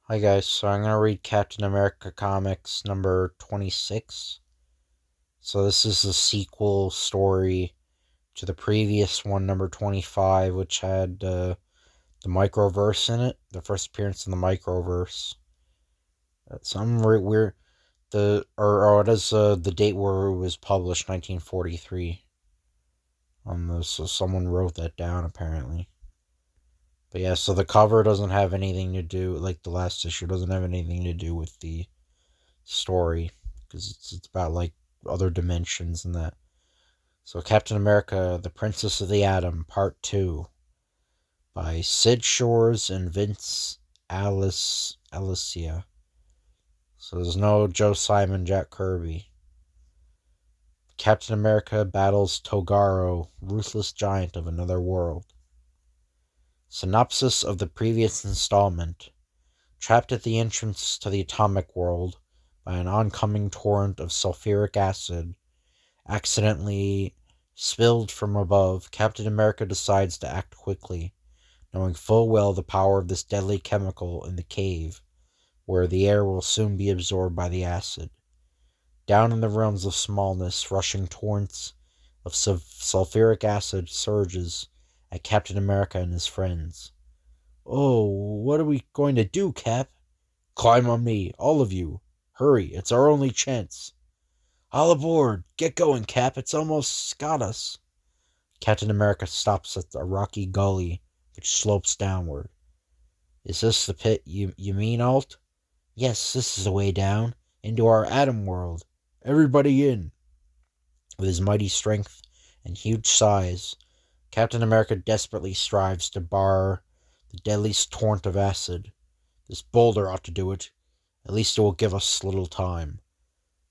Hi guys, so I'm gonna read Captain America Comics number 26. So this is the sequel story to the previous one, number 25, which had the Microverse in it, the first appearance in the Microverse. Some weird, it is the date where it was published, 1943. So someone wrote that down apparently. But yeah, so the cover doesn't have anything to do, like the last issue, doesn't have anything to do with the story, because it's about like other dimensions and that. So Captain America, The Princess of the Atom, Part 2, by Sid Shores and Vince Alicia. So there's no Joe Simon, Jack Kirby. Captain America battles Togaro, ruthless giant of another world. Synopsis of the previous installment. Trapped at the entrance to the atomic world by an oncoming torrent of sulfuric acid, accidentally spilled from above, Captain America decides to act quickly, knowing full well the power of this deadly chemical in the cave, where the air will soon be absorbed by the acid. Down in the realms of smallness, rushing torrents of sulfuric acid surges at Captain America and his friends. "Oh, what are we going to do, Cap?" "Climb on me, all of you. Hurry, it's our only chance." "All aboard! Get going, Cap, it's almost got us." Captain America stops at a rocky gully which slopes downward. "Is this the pit you mean, Alt?" "Yes, this is the way down, into our atom world. Everybody in." With his mighty strength and huge size, Captain America desperately strives to bar the deadly torrent of acid. "This boulder ought to do it. At least it will give us little time.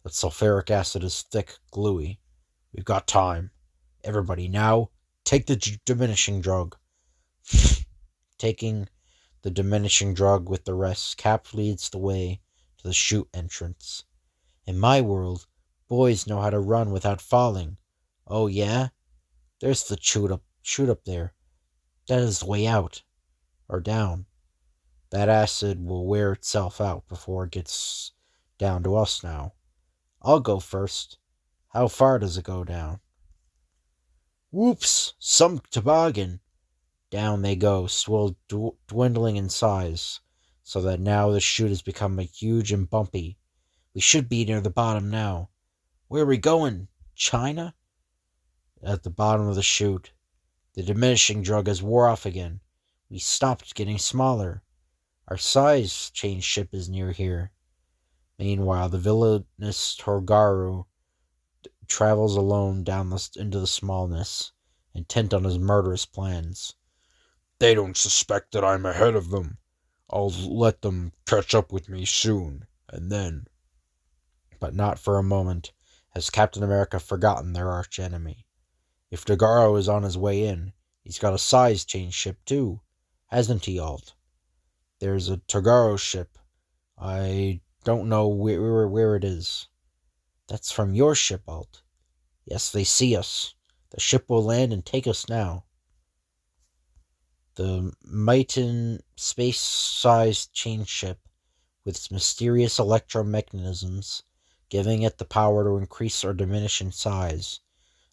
That sulfuric acid is thick, gluey. We've got time. Everybody, now, take the diminishing drug." Taking the diminishing drug with the rest, Cap leads the way to the chute entrance. "In my world, boys know how to run without falling." "Oh, yeah? There's the chute up there. That is the way out. Or down. That acid will wear itself out before it gets down to us now. I'll go first. How far does it go down?" "Whoops! Some toboggan!" Down they go, still dwindling in size, so that now the chute has become huge and bumpy. We should be near the bottom now. "Where are we going? China?" At the bottom of the chute, the diminishing drug has wore off again. We stopped getting smaller. Our size change ship is near here. Meanwhile, the villainous Torgaru travels alone down into the smallness, intent on his murderous plans. "They don't suspect that I'm ahead of them. I'll let them catch up with me soon, and then—" But not for a moment has Captain America forgotten their archenemy. If Togaro is on his way in, he's got a size change ship too, hasn't he, Alt? There's a Togaro ship. I don't know where it is. That's from your ship, Alt. Yes, they see us. The ship will land and take us now. The Mighton space-sized change ship, with its mysterious electromechanisms, giving it the power to increase or diminish in size.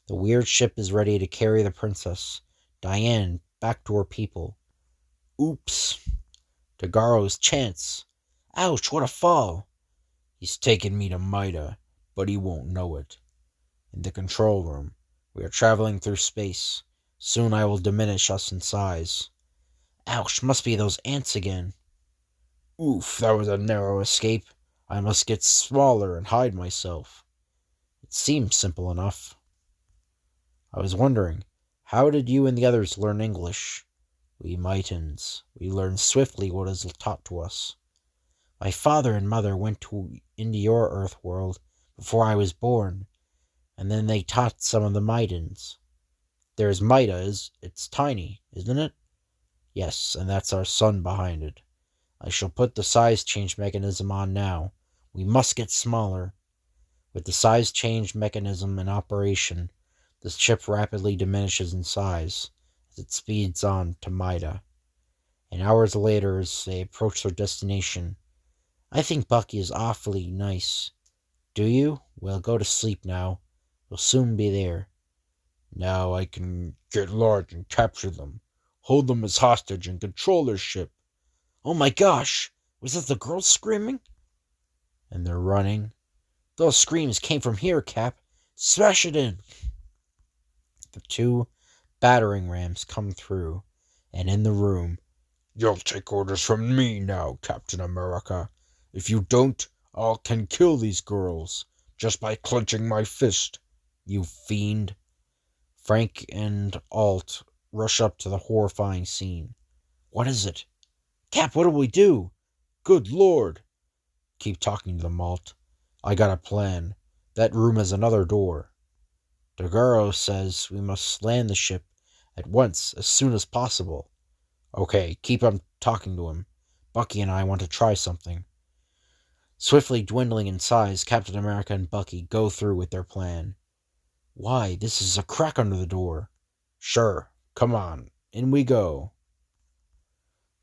The weird ship is ready to carry the princess, Diane, back to her people. Oops. Togaro's chance. Ouch, what a fall. He's taken me to Mida, but he won't know it. In the control room, we are traveling through space. Soon I will diminish us in size. Ouch, must be those ants again. Oof, that was a narrow escape. I must get smaller and hide myself. It seems simple enough. I was wondering, how did you and the others learn English? We Mitons. We learn swiftly what is taught to us. My father and mother went into your Earth world before I was born, and then they taught some of the Mitons. There's Mida, it's tiny, isn't it? Yes, and that's our sun behind it. I shall put the size change mechanism on now. We must get smaller. With the size change mechanism in operation, the ship rapidly diminishes in size as it speeds on to Mida. And hours later, as they approach their destination, I think Bucky is awfully nice. Do you? Well, go to sleep now. We'll soon be there. Now I can get large and capture them, hold them as hostage and control their ship. Oh my gosh! Was that the girls screaming? And they're running. Those screams came from here, Cap. Smash it in! The two battering rams come through, and in the room, you'll take orders from me now, Captain America. If you don't, I can kill these girls just by clenching my fist, you fiend. Frank and Alt rush up to the horrifying scene. What is it? Cap, what do we do? Good Lord! Keep talking to them, Alt. I got a plan. That room has another door. Tagaro says we must land the ship at once, as soon as possible. Okay, keep on talking to him. Bucky and I want to try something. Swiftly dwindling in size, Captain America and Bucky go through with their plan. Why, this is a crack under the door. Sure, come on, in we go.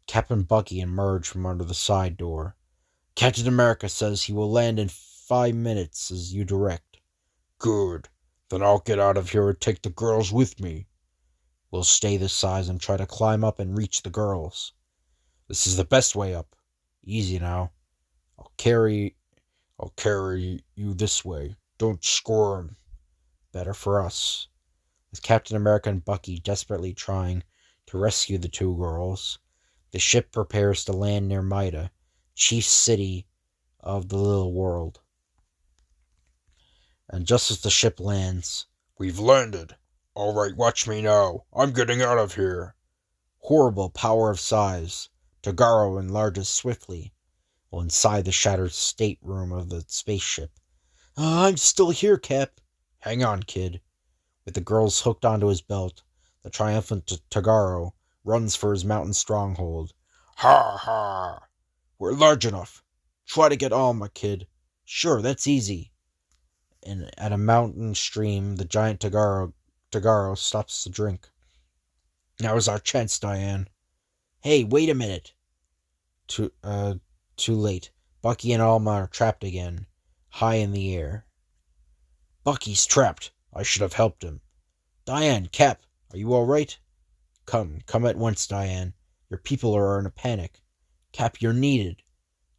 Captain Bucky emerged from under the side door. Captain America says he will land in 5 minutes as you direct. Good, then I'll get out of here and take the girls with me. We'll stay this size and try to climb up and reach the girls. This is the best way up. Easy now. I'll carry you this way. Don't squirm. Better for us. With Captain America and Bucky desperately trying to rescue the two girls, the ship prepares to land near Mida, chief city of the little world. And just as the ship lands, we've landed. All right, watch me now. I'm getting out of here. Horrible power of size. Tagaro enlarges swiftly, while inside the shattered stateroom of the spaceship. I'm still here, Cap. Hang on, kid. With the girls hooked onto his belt, the triumphant Tagaro runs for his mountain stronghold. Ha ha! We're large enough. Try to get Alma, kid. Sure, that's easy. And at a mountain stream, the giant Tagaro stops to drink. Now is our chance, Diane. Hey, wait a minute. Too late. Bucky and Alma are trapped again, high in the air. Bucky's trapped. I should have helped him. Diane, Cap, are you all right? Come at once, Diane. Your people are in a panic. Cap, you're needed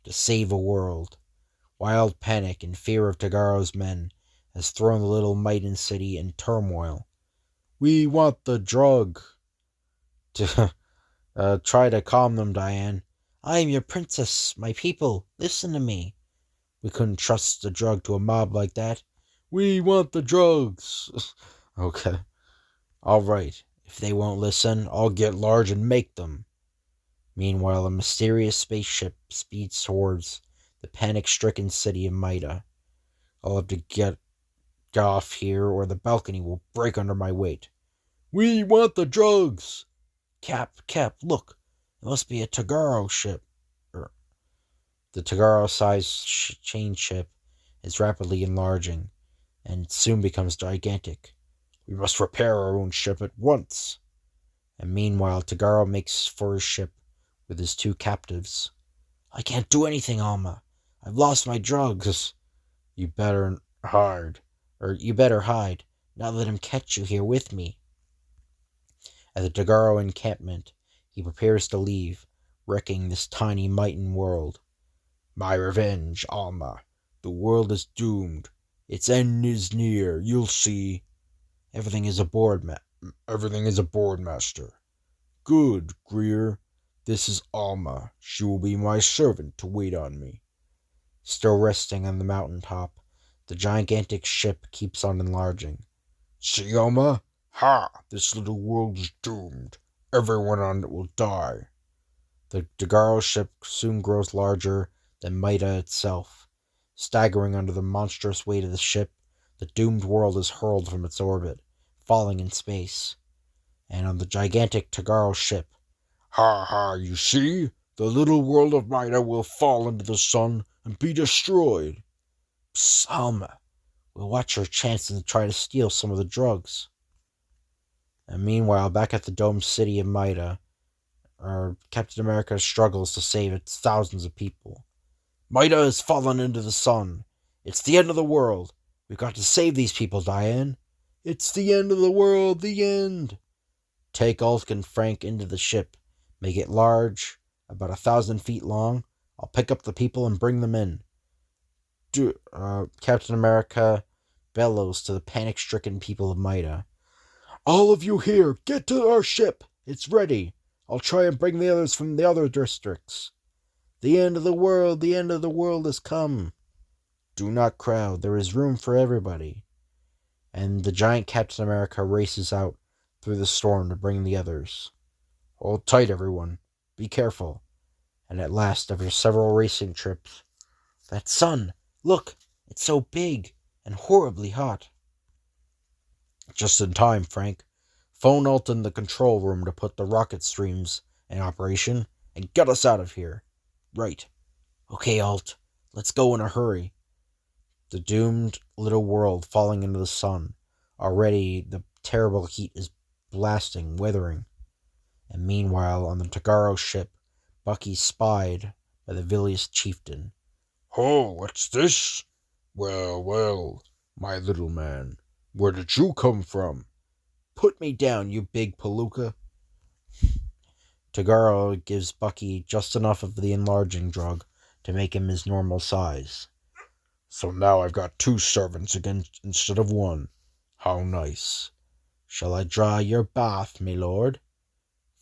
to save a world. Wild panic and fear of Tagaro's men has thrown the little Midan city in turmoil. We want the drug. Try to calm them, Diane. I am your princess, my people. Listen to me. We couldn't trust the drug to a mob like that. We want the drugs. Okay. All right. If they won't listen, I'll get large and make them. Meanwhile, a mysterious spaceship speeds towards the panic-stricken city of Mida. I'll have to get off here or the balcony will break under my weight. We want the drugs. Cap, look. It must be a Tagaro ship. The Tagaro-sized chain ship is rapidly enlarging, and it soon becomes gigantic. We must repair our own ship at once. And meanwhile, Tagaro makes for his ship with his two captives. I can't do anything, Alma. I've lost my drugs. You better hide. Not let him catch you here with me. At the Tagaro encampment, he prepares to leave, wrecking this tiny Mitan world. My revenge, Alma. The world is doomed. Its end is near. You'll see. Everything is aboard, Master. Good, Greer. This is Alma. She will be my servant to wait on me. Still resting on the mountaintop, the gigantic ship keeps on enlarging. See, Alma? Ha! This little world is doomed. Everyone on it will die. The Tagaro ship soon grows larger than Mida itself. Staggering under the monstrous weight of the ship, the doomed world is hurled from its orbit, falling in space. And on the gigantic Tagaro ship, ha, you see? The little world of Mida will fall into the sun and be destroyed. Psst, Alma. We'll watch our chances and try to steal some of the drugs. And meanwhile, back at the domed city of Mida, Captain America struggles to save its thousands of people. Mida has fallen into the sun. It's the end of the world. We've got to save these people, Diane. It's the end of the world, the end. Take Ulk and Frank into the ship. Make it large, about 1,000 feet long. I'll pick up the people and bring them in. Captain America bellows to the panic-stricken people of Mida. All of you here, get to our ship. It's ready. I'll try and bring the others from the other districts. The end of the world has come. Do not crowd. There is room for everybody. And the giant Captain America races out through the storm to bring the others. Hold tight, everyone. Be careful. And at last, after several racing trips, that sun, look, it's so big and horribly hot. Just in time, Frank. Phone Ult in the control room to put the rocket streams in operation and get us out of here. Right. Okay, Ult. Let's go in a hurry. The doomed little world falling into the sun. Already the terrible heat is blasting, withering. And meanwhile, on the Tagaro ship, Bucky's spied by the villainous chieftain. Oh, what's this? Well, my little man, where did you come from? Put me down, you big palooka. Tagaro gives Bucky just enough of the enlarging drug to make him his normal size. So now I've got 2 servants again instead of 1. How nice. Shall I draw your bath, my lord?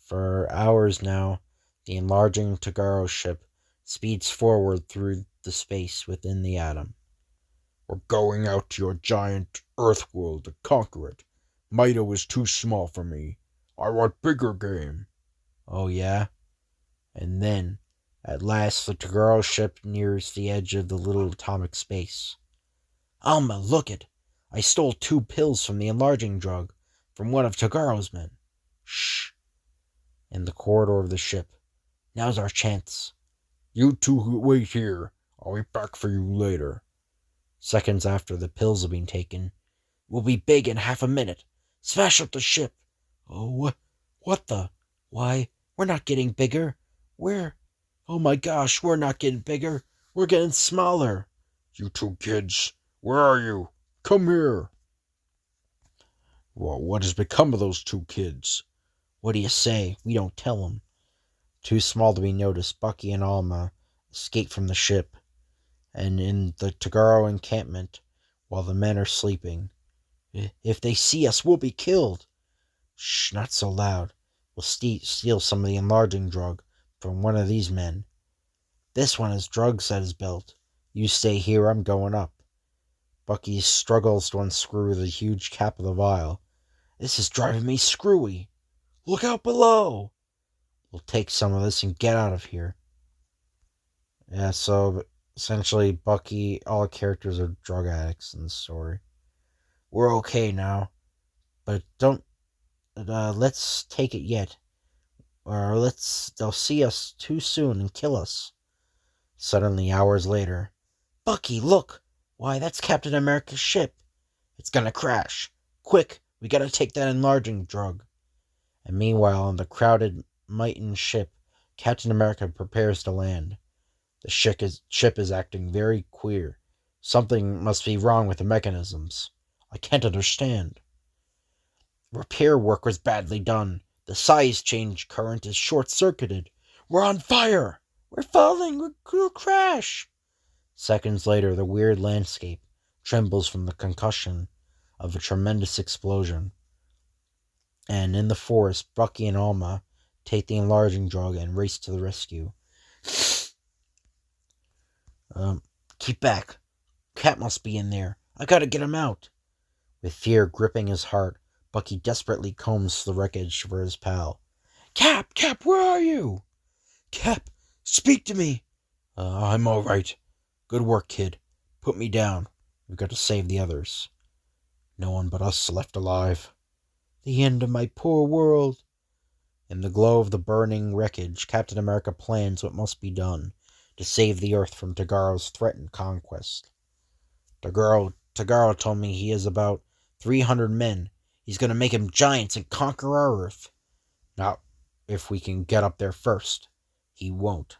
For hours now, the enlarging Tagaro ship speeds forward through the space within the atom. We're going out to your giant Earth world to conquer it. Mida was too small for me. I want bigger game. Oh, yeah? And then, at last, the Tagaro ship nears the edge of the little atomic space. Alma, look it! I stole 2 pills from the enlarging drug from one of Tagaro's men. Shh! In the corridor of the ship. Now's our chance. You 2 wait here. I'll be back for you later. Seconds after the pills have been taken. We'll be big in half a minute. Smash up the ship. Oh, what the? Why, we're not getting bigger. Oh my gosh, we're not getting bigger. We're getting smaller. You 2 kids, where are you? Come here. Well, what has become of those 2 kids? What do you say? We don't tell them. Too small to be noticed, Bucky and Alma escape from the ship, and in the Tagaro encampment, while the men are sleeping. If they see us, we'll be killed. Shh, not so loud. We'll steal some of the enlarging drug from one of these men. This one has drugs at his belt. You stay here, I'm going up. Bucky struggles to unscrew the huge cap of the vial. This is driving me screwy. Look out below! We'll take some of this and get out of here. Yeah, so essentially Bucky, all the characters are drug addicts in the story. We're okay now, but let's take it yet. Or they'll see us too soon and kill us. Suddenly, hours later, Bucky, look! Why, that's Captain America's ship. It's gonna crash. Quick, we gotta take that enlarging drug. And meanwhile, on the crowded Mighton ship, Captain America prepares to land. The ship is acting very queer. Something must be wrong with the mechanisms. I can't understand. Repair work was badly done. The size change current is short-circuited. We're on fire! We're falling! We'll crash! Seconds later, the weird landscape trembles from the concussion of a tremendous explosion. And in the forest, Bucky and Alma take the enlarging drug and race to the rescue. Keep back. Cap must be in there. I gotta get him out. With fear gripping his heart, Bucky desperately combs the wreckage for his pal. Cap, where are you? Cap, speak to me. I'm all right. Good work, kid. Put me down. We've got to save the others. No one but us left alive. The end of my poor world. In the glow of the burning wreckage, Captain America plans what must be done to save the Earth from Tagaro's threatened conquest. Tagaro told me he has about 300 men. He's going to make them giants and conquer our Earth. if we can get up there first. He won't.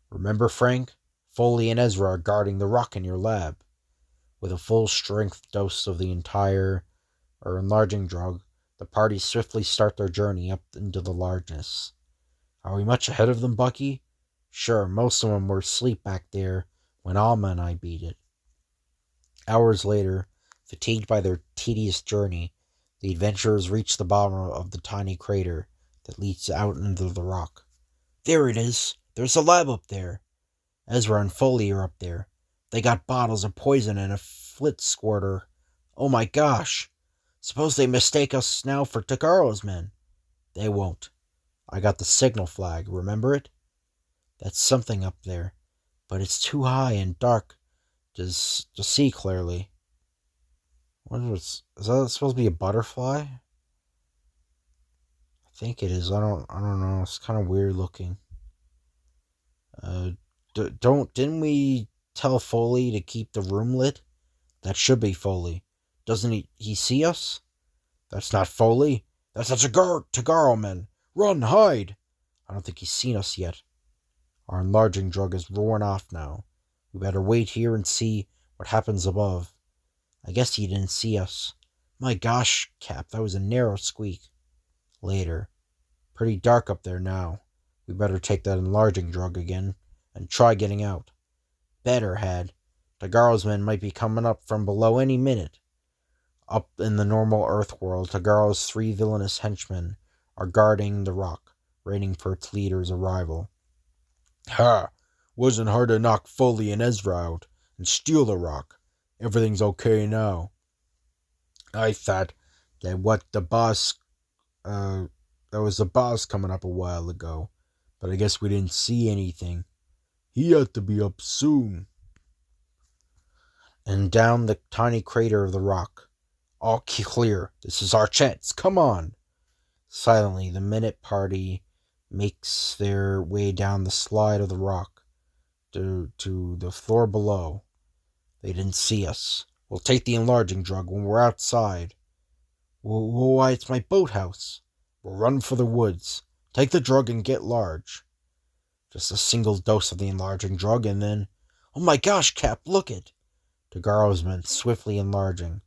Remember, Frank? Foley and Ezra are guarding the rock in your lab. With a full-strength dose of the enlarging drug, the party swiftly start their journey up into the largeness. Are we much ahead of them, Bucky? Sure, most of them were asleep back there when Alma and I beat it. Hours later, fatigued by their tedious journey, the adventurers reach the bottom of the tiny crater that leads out into the rock. There it is! There's a lab up there! Ezra and Foley are up there. They got bottles of poison and a flit squirter. Oh my gosh! Suppose they mistake us now for Tagaro's men. They won't. I got the signal flag, remember it? That's something up there, but it's too high and dark to see clearly. Is that supposed to be a butterfly? I think it is. I don't know. It's kind of weird looking. Didn't we tell Foley to keep the room lit? That should be Foley. Doesn't he see us? That's not Foley. That's a Tagaro man. Run, hide. I don't think he's seen us yet. Our enlarging drug is roaring off now. We better wait here and see what happens above. I guess he didn't see us. My gosh, Cap, that was a narrow squeak. Later. Pretty dark up there now. We better take that enlarging drug again and try getting out. Better, Had. Tagaro's men might be coming up from below any minute. Up in the normal Earth world, Tagaro's 3 villainous henchmen are guarding the rock, waiting for its leader's arrival. Ha! Wasn't hard to knock Foley and Ezra out and steal the rock. Everything's okay now. I thought that was the boss coming up a while ago, but I guess we didn't see anything. He had to be up soon. And down the tiny crater of the rock. All clear. This is our chance. Come on. Silently, the Minute Party makes their way down the slide of the rock to the floor below. They didn't see us. We'll take the enlarging drug when we're outside. Why, it's my boathouse. We'll run for the woods. Take the drug and get large. Just a single dose of the enlarging drug and then... Oh my gosh, Cap, look it! Tagaro's men swiftly enlarging.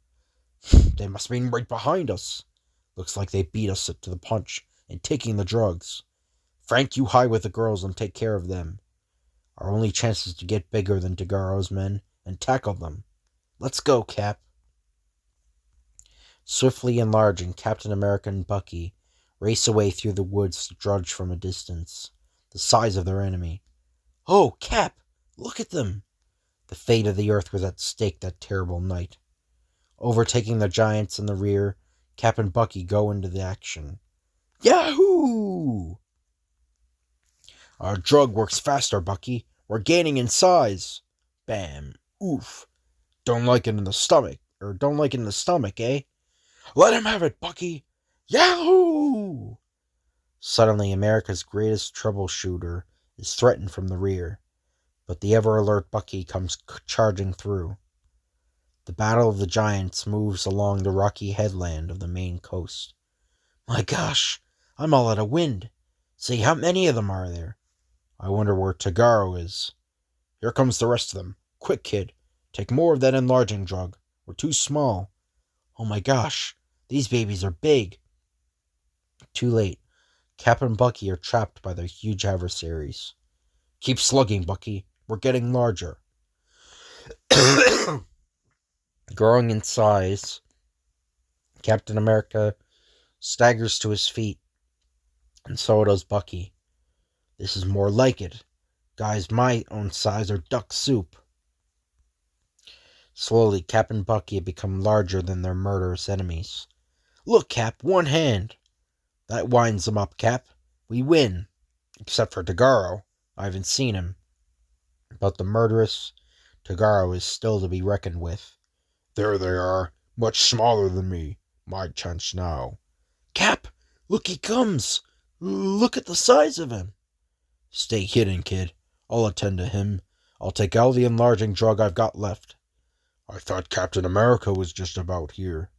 They must be right behind us. Looks like they beat us to the punch in taking the drugs. Frank, you hide with the girls and take care of them. Our only chance is to get bigger than Tagaro's men and tackle them. Let's go, Cap. Swiftly enlarging, Captain America and Bucky race away through the woods to judge from a distance the size of their enemy. Oh, Cap! Look at them! The fate of the Earth was at stake that terrible night. Overtaking the giants in the rear, Cap and Bucky go into the action. Yahoo! Our drug works faster, Bucky. We're gaining in size. Bam. Oof. Don't like it in the stomach, eh? Let him have it, Bucky. Yahoo! Suddenly, America's greatest troubleshooter is threatened from the rear, but the ever-alert Bucky comes charging through. The Battle of the Giants moves along the rocky headland of the Maine coast. My gosh, I'm all out of wind. Say, how many of them are there? I wonder where Tagaro is. Here comes the rest of them. Quick, kid. Take more of that enlarging drug. We're too small. Oh my gosh, these babies are big. Too late. Cap and Bucky are trapped by their huge adversaries. Keep slugging, Bucky. We're getting larger. Growing in size, Captain America staggers to his feet, and so does Bucky. This is more like it. Guys my own size are duck soup. Slowly, Cap and Bucky have become larger than their murderous enemies. Look, Cap, one hand. That winds them up, Cap. We win. Except for Tagaro. I haven't seen him. But the murderous Tagaro is still to be reckoned with. There they are, much smaller than me. My chance now. Cap, look, he comes. Look at the size of him. Stay hidden, kid. I'll attend to him. I'll take all the enlarging drug I've got left. I thought Captain America was just about here.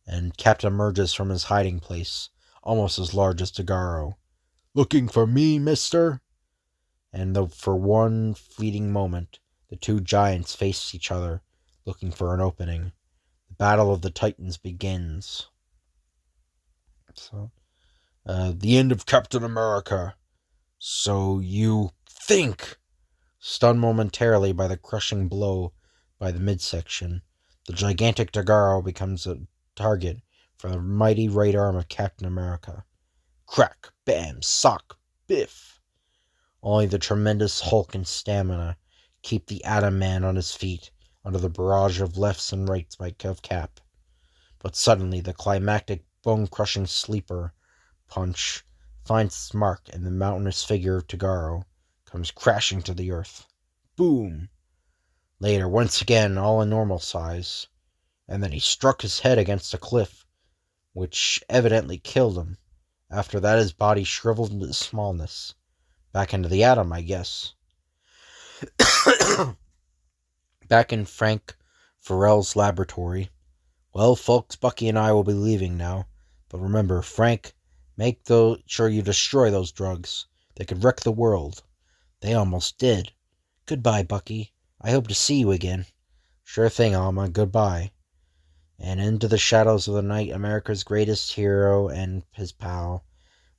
And Captain emerges from his hiding place. almost as large as Tagaro. "Looking for me, mister?" And though for one fleeting moment the two giants face each other, looking for an opening, the Battle of the Titans begins. So, The end of Captain America. So you think? Stunned momentarily by the crushing blow by the midsection, the gigantic Tagaro becomes a target for the mighty right arm of Captain America. Crack, bam, sock, biff. Only the tremendous Hulk and stamina keep the Atom Man on his feet under the barrage of lefts and rights of Cap. But suddenly the climactic bone-crushing sleeper punch finds its mark, and the mountainous figure of Tagaro comes crashing to the earth. Boom! Later, once again, all in normal size, and then he struck his head against a cliff, which evidently killed him. After that, his body shriveled into smallness. Back into the atom, I guess. Back in Frank Farrell's laboratory. Well, folks, Bucky and I will be leaving now. But remember, Frank, make sure you destroy those drugs. They could wreck the world. They almost did. Goodbye, Bucky. I hope to see you again. Sure thing, Alma. Goodbye. And into the shadows of the night, America's greatest hero and his pal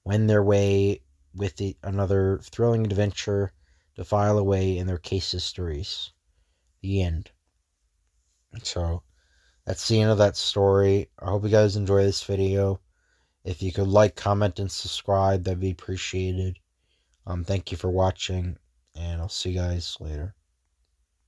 wend their way with another thrilling adventure to file away in their case histories. The end. So, that's the end of that story. I hope you guys enjoy this video. If you could like, comment, and subscribe, that'd be appreciated. Thank you for watching, and I'll see you guys later.